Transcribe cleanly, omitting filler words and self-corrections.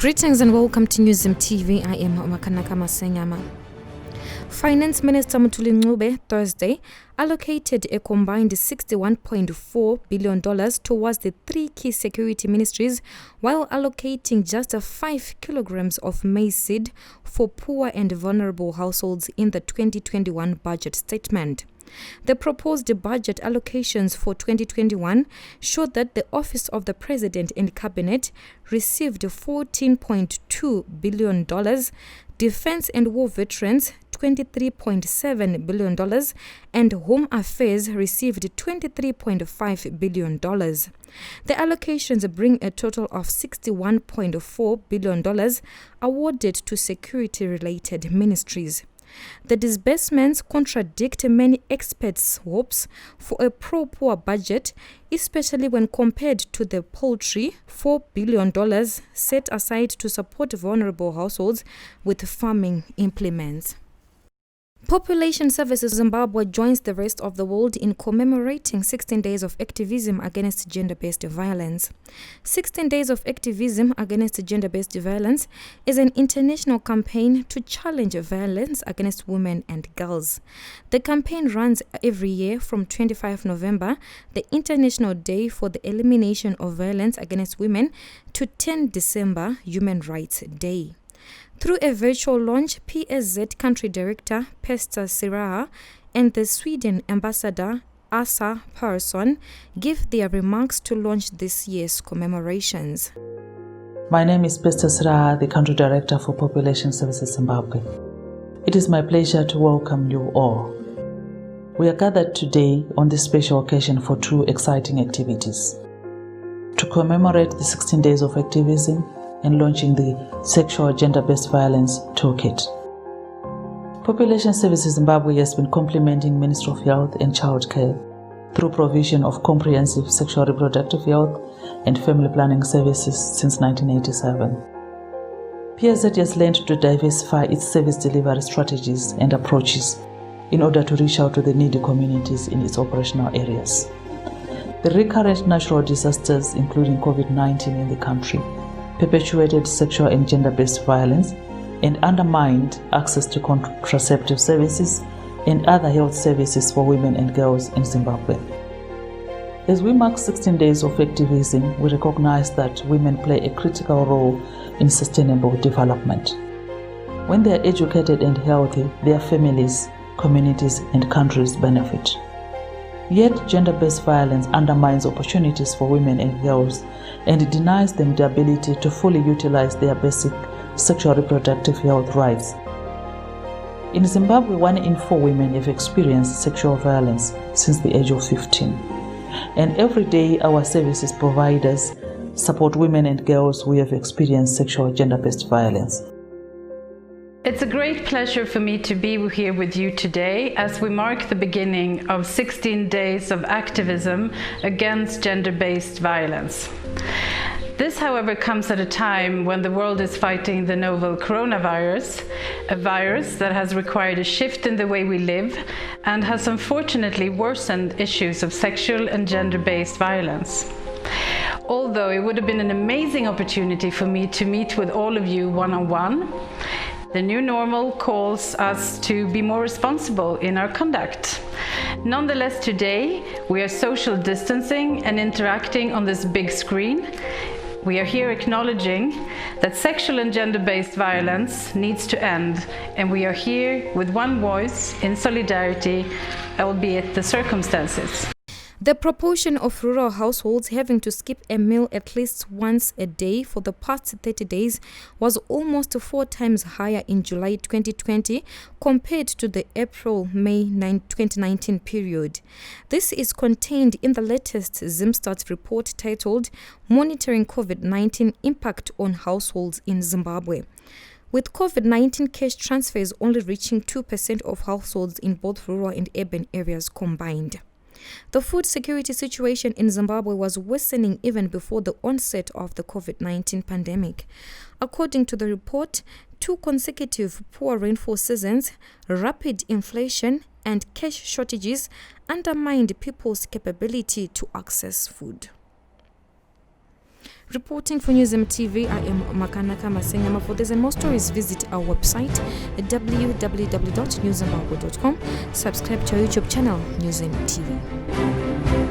Greetings and welcome to NewZimtv. I am Makanaka Masenyama. Finance Minister Ncube Thursday allocated a combined $61.4 billion towards the three key security ministries, while allocating just 5 kilograms of maize seed for poor and vulnerable households in the 2021 budget statement. The proposed budget allocations for 2021 showed that the Office of the President and Cabinet received $14.2 billion, Defense and War Veterans $23.7 billion, and Home Affairs received $23.5 billion. The allocations bring a total of $61.4 billion awarded to security-related ministries. The disbursements contradict many experts' hopes for a pro-poor budget, especially when compared to the paltry $4 billion set aside to support vulnerable households with farming implements. Population Services Zimbabwe joins the rest of the world in commemorating 16 days of activism against gender-based violence. 16 days of activism against gender-based violence is an international campaign to challenge violence against women and girls. The campaign runs every year from 25 November, the International Day for the Elimination of Violence Against Women, to 10 December, Human Rights Day. Through a virtual launch, PSZ Country Director Pester Siraha and the Sweden Ambassador Asa Persson give their remarks to launch this year's commemorations. My name is Pester Siraha, the Country Director for Population Services Zimbabwe. It is my pleasure to welcome you all. We are gathered today on this special occasion for two exciting activities: to commemorate the 16 days of activism and launching the Sexual Gender-Based Violence Toolkit. Population Services Zimbabwe has been complementing Ministry of Health and Childcare through provision of comprehensive sexual reproductive health and family planning services since 1987. PSZ has learned to diversify its service delivery strategies and approaches in order to reach out to the needy communities in its operational areas. The recurrent natural disasters, including COVID-19 in the country, perpetuated sexual and gender-based violence and undermined access to contraceptive services and other health services for women and girls in Zimbabwe. As we mark 16 days of activism, we recognize that women play a critical role in sustainable development. When they are educated and healthy, their families, communities, and countries benefit. Yet, gender-based violence undermines opportunities for women and girls and denies them the ability to fully utilize their basic sexual reproductive health rights. In Zimbabwe, 1 in 4 women have experienced sexual violence since the age of 15. And every day, our services providers support women and girls who have experienced sexual gender-based violence. It's a great pleasure for me to be here with you today as we mark the beginning of 16 days of activism against gender-based violence. This, however, comes at a time when the world is fighting the novel coronavirus, a virus that has required a shift in the way we live and has unfortunately worsened issues of sexual and gender-based violence. Although it would have been an amazing opportunity for me to meet with all of you one-on-one, the new normal calls us to be more responsible in our conduct. Nonetheless, today we are social distancing and interacting on this big screen. We are here acknowledging that sexual and gender-based violence needs to end, and we are here with one voice in solidarity, albeit the circumstances. The proportion of rural households having to skip a meal at least once a day for the past 30 days was almost 4 times higher in July 2020 compared to the April-May 2019 period. This is contained in the latest ZimStats report titled Monitoring COVID-19 Impact on Households in Zimbabwe. With COVID-19 cash transfers only reaching 2% of households in both rural and urban areas combined. The food security situation in Zimbabwe was worsening even before the onset of the COVID-19 pandemic. According to the report, 2 consecutive poor rainfall seasons, rapid inflation, and cash shortages undermined people's capability to access food. Reporting for NewZimtv, I am Makanaka Masenyama. For this and more stories, visit our website at www.newzimbabwe.com. Subscribe to our YouTube channel, NewZimtv.